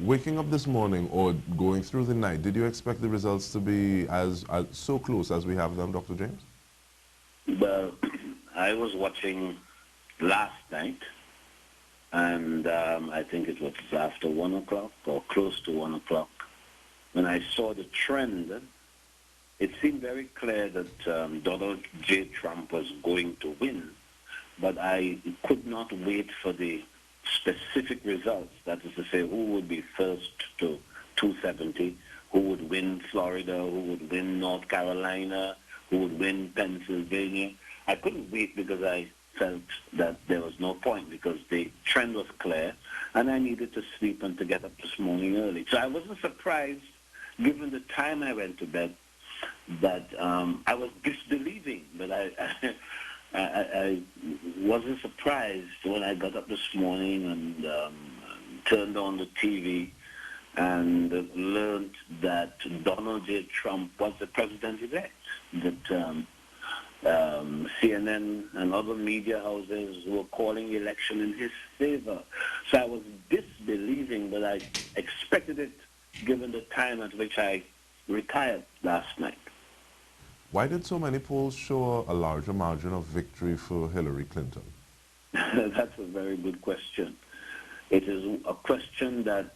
Waking up this morning or going through the night, did you expect the results to be as so close as we have them, Dr. James? Well, I was watching last night, and I think it was after 1 o'clock or close to 1 o'clock. When I saw the trend, it seemed very clear that Donald J. Trump was going to win, but I could not wait for the specific results. That is to say, who would be first to 270, who would win Florida, who would win North Carolina, who would win Pennsylvania. I couldn't wait because I felt that there was no point because the trend was clear and I needed to sleep and to get up this morning early. So I wasn't surprised, given the time I went to bed, that I was disbelieving, but I wasn't surprised when I got up this morning and turned on the TV and learned that Donald J. Trump was the president-elect, that CNN and other media houses were calling the election in his favor. So I was disbelieving, but I expected it given the time at which I retired last night. Why did so many polls show a larger margin of victory for Hillary Clinton? That's a very good question. It is a question that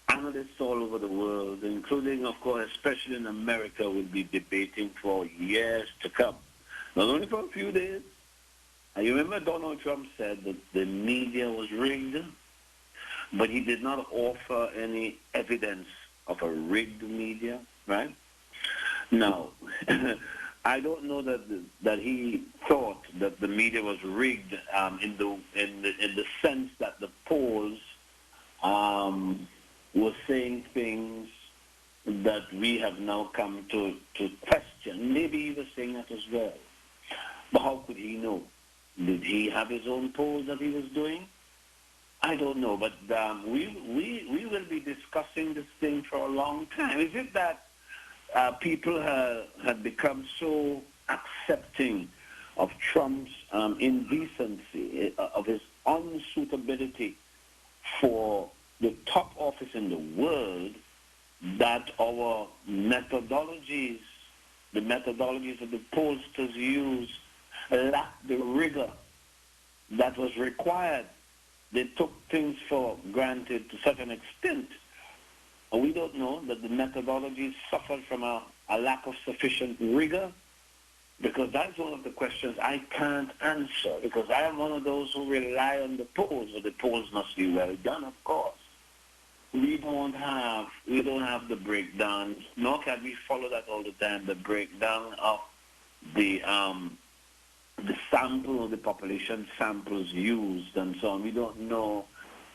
analysts all over the world, including, of course, especially in America, will be debating for years to come. Not only for a few days. You remember Donald Trump said that the media was rigged, but he did not offer any evidence of a rigged media, right? Now, I don't know that he thought that the media was rigged in the sense that the polls were saying things that we have now come to question. Maybe he was saying that as well. But how could he know? Did he have his own polls that he was doing? I don't know, but we will be discussing this thing for a long time. Is it that people had become so accepting of Trump's indecency, of his unsuitability for the top office in the world, that our methodologies, the methodologies that the pollsters use, lacked the rigor that was required. They took things for granted to such an extent. And we don't know that the methodologies suffered from a lack of sufficient rigor, because that's one of the questions I can't answer, because I am one of those who rely on the polls, but the polls must be well done, of course. We don't have the breakdown, nor can we follow that all the time, the breakdown of the sample, the population samples used and so on. We don't know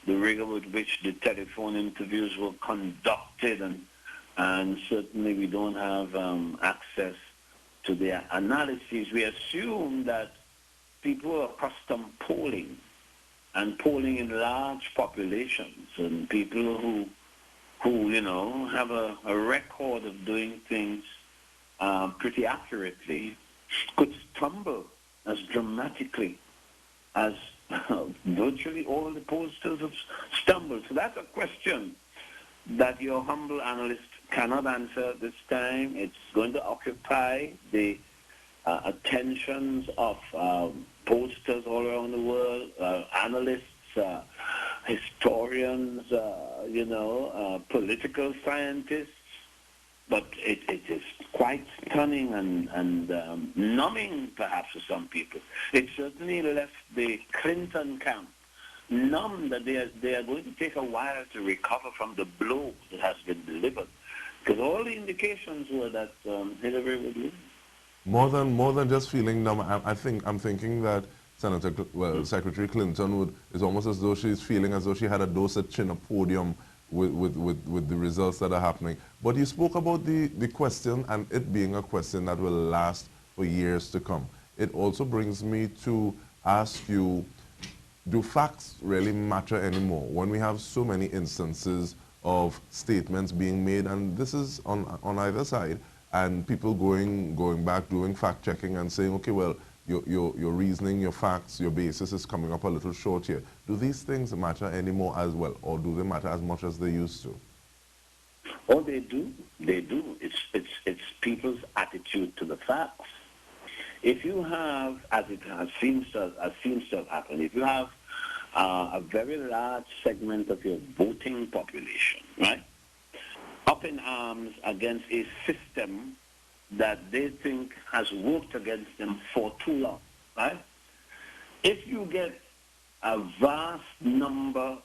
the rigor with which the telephone interviews were conducted, and certainly we don't have access to their analyses. We assume that people are accustomed polling, and polling in large populations, and people who you know, have a record of doing things pretty accurately could stumble as dramatically as virtually all the pollsters have stumbled. So that's a question that your humble analyst cannot answer at this time. It's going to occupy the attentions of pollsters all around the world, analysts, historians, you know, political scientists. But it is quite stunning and numbing, perhaps, to some people. It certainly left the Clinton camp numb, that they are going to take a while to recover from the blow that has been delivered. Because all the indications were that Hillary would win. More than just feeling numb, I'm thinking that Secretary Clinton is almost as though she's feeling as though she had a Dorset chin, a podium with the results that are happening. But you spoke about the question and it being a question that will last for years to come. It also brings me to ask you, do facts really matter anymore when we have so many instances of statements being made, and this is on either side, and people going back, doing fact checking and saying, okay, well, your reasoning, your facts, your basis is coming up a little short here. Do these things matter anymore as well, or do they matter as much as they used to? Oh, they do. They do. It's people's attitude to the facts. If you have, as it seems to have happened, if you have a very large segment of your voting population, right, up in arms against a system that they think has worked against them for too long, right? If you get a vast number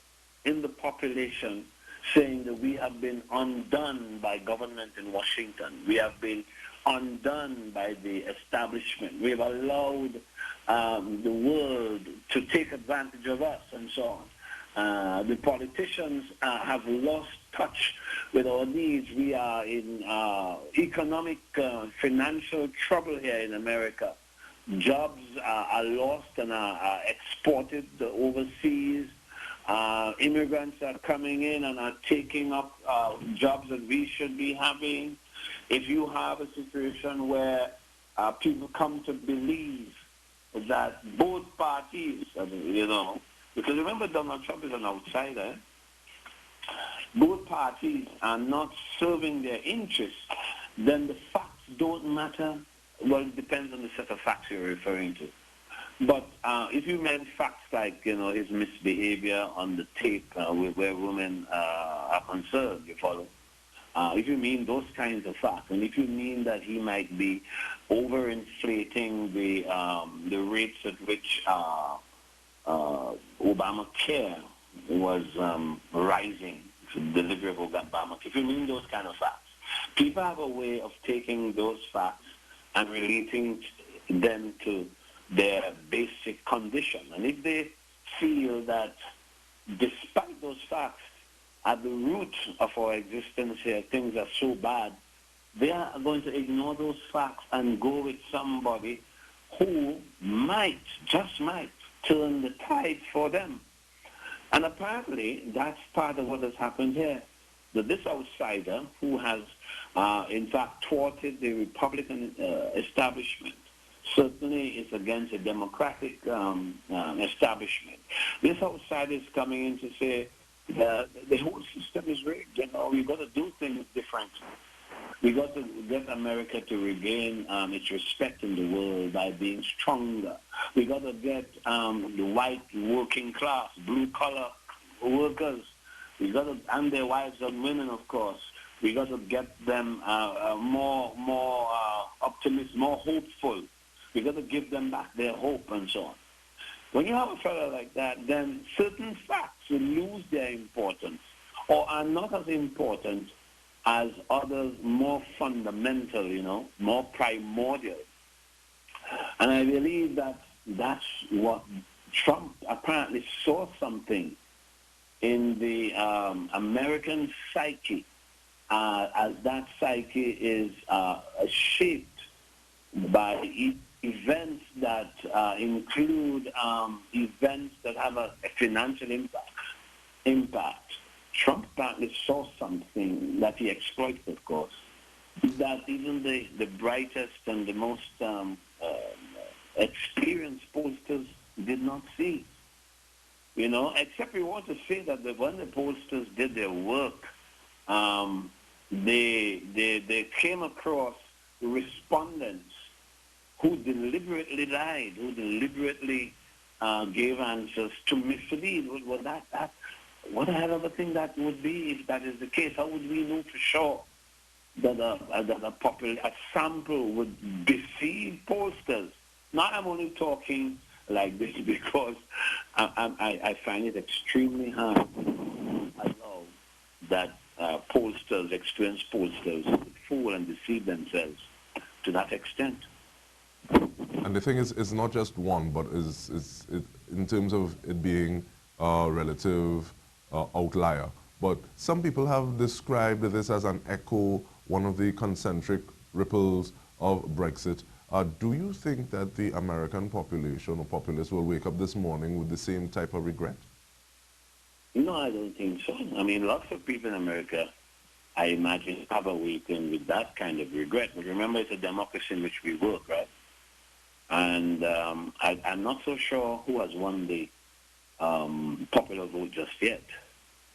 in the population saying that we have been undone by government in Washington, we have been undone by the establishment, we have allowed the world to take advantage of us, and so on. The politicians have lost touch with our needs. We are in economic, financial trouble here in America. Jobs are lost and are exported overseas. Immigrants are coming in and are taking up jobs that we should be having. If you have a situation where people come to believe that both parties, because remember Donald Trump is an outsider, both parties are not serving their interests, then the facts don't matter. Well, it depends on the set of facts you're referring to. But if you meant facts like, his misbehavior on the tape where women are concerned, you follow? If you mean those kinds of facts, and if you mean that he might be overinflating the rates at which Obamacare was rising, the delivery of Obamacare, if you mean those kind of facts, people have a way of taking those facts and relating them to their basic condition. And if they feel that despite those facts, at the root of our existence here, things are so bad, they are going to ignore those facts and go with somebody who might, just might, turn the tide for them. And apparently, that's part of what has happened here. That this outsider, who has, in fact, thwarted the Republican establishment, certainly is against a democratic establishment. This outsider is coming in to say, the whole system is rigged. We've got to do things differently. We've got to get America to regain its respect in the world by being stronger. We've got to get the white working class, blue-collar workers, we got to, and their wives and women, of course, we got to get them more optimistic, more hopeful. We got to give them back their hope and so on. When you have a fellow like that, then certain facts will lose their importance or are not as important as others more fundamental, more primordial. And I believe that that's what Trump apparently saw something in the American psyche, as that psyche is shaped by events that include events that have a financial impact. Trump apparently saw something that he exploited, of course, that even the brightest and the most experienced pollsters did not see. Except we want to say that when the pollsters did their work, they came across respondents who deliberately lied, who deliberately gave answers to mislead. What a hell of a thing that would be if that is the case. How would we know for sure that a sample would deceive pollsters? Now I'm only talking like this because I find it extremely hard to allow that pollsters, experienced pollsters, would fool and deceive themselves to that extent. And the thing is, it's not just one, but is in terms of it being a relative outlier. But some people have described this as an echo, one of the concentric ripples of Brexit. Do you think that the American population or populace will wake up this morning with the same type of regret? No, I don't think so. I mean, lots of people in America, I imagine, have awakened with that kind of regret. But remember, it's a democracy in which we work, right? And I'm not so sure who has won the popular vote just yet.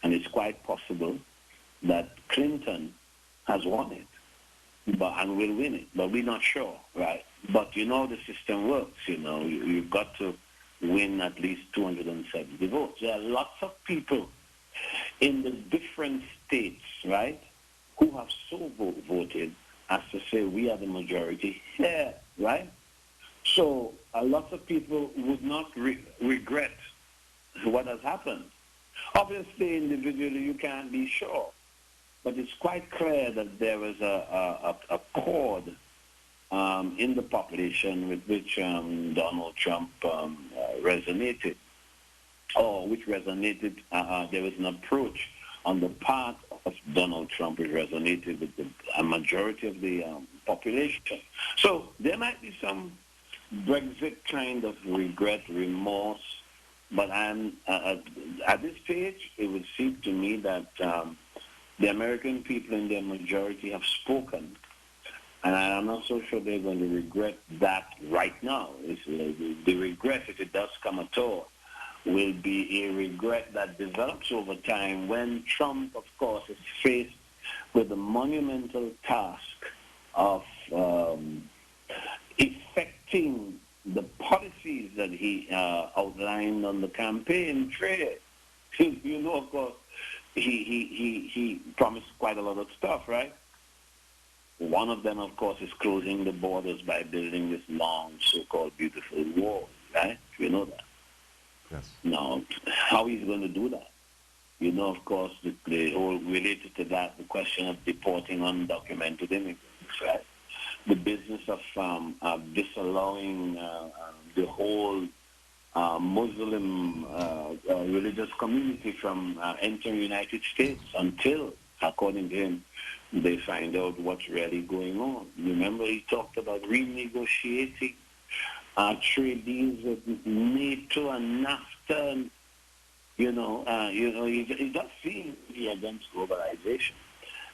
And it's quite possible that Clinton has won it, and will win it, but we're not sure, right? But you know the system works, you've got to win at least 270 votes. There are lots of people in the different states, right, who have so voted as to say we are the majority here, right? So a lot of people would not regret what has happened. Obviously, individually, you can't be sure, but it's quite clear that there is a chord in the population with which Donald Trump resonated, or which resonated. There was an approach on the part of Donald Trump which resonated with a majority of the population. So there might be some Brexit kind of regret, remorse, but at this stage, it would seem to me that the American people in their majority have spoken, and I'm not so sure they're going to regret that right now. The regret, if it does come at all, will be a regret that develops over time when Trump, of course, is faced with the monumental task of effecting the policies that he outlined on the campaign trail. Of course, he promised quite a lot of stuff, right? One of them, of course, is closing the borders by building this long, so-called beautiful wall, right? You know that. Yes. Now, how he's going to do that? Of course, the whole related to that, the question of deporting undocumented immigrants, right? The business of disallowing the whole Muslim religious community from entering the United States until, according to him, they find out what's really going on. Remember, he talked about renegotiating trade deals with NATO and NAFTA. And, he does seem to be against globalization.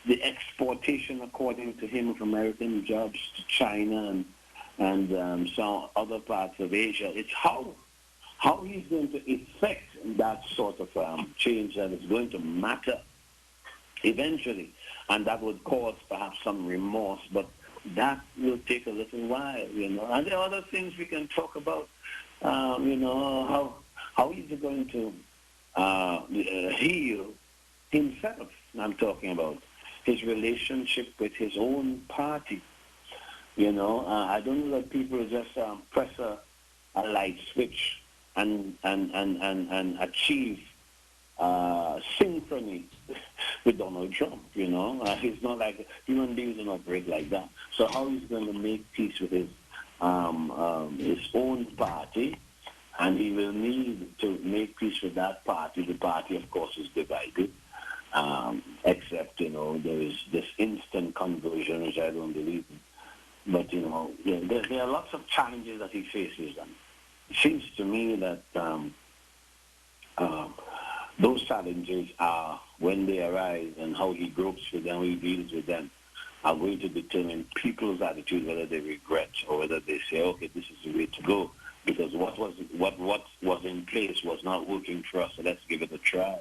The exportation, according to him, of American jobs to China and some other parts of Asia. It's how he's going to effect that sort of change that is going to matter eventually, and that would cause perhaps some remorse, but that will take a little while, And there are other things we can talk about, how is he going to heal himself, I'm talking about his relationship with his own party. I don't know that people just press a light switch and achieve synchrony with Donald Trump. He's not like human beings don't operate like that. So how he's going to make peace with his own party, and he will need to make peace with that party. The party, of course, is divided. Except, there is this instant conversion, which I don't believe in. But, there are lots of challenges that he faces. And it seems to me that those challenges are, when they arise and how he gropes with them, how he deals with them, are going to determine people's attitude, whether they regret or whether they say, okay, this is the way to go, because what was in place was not working for us, so let's give it a try.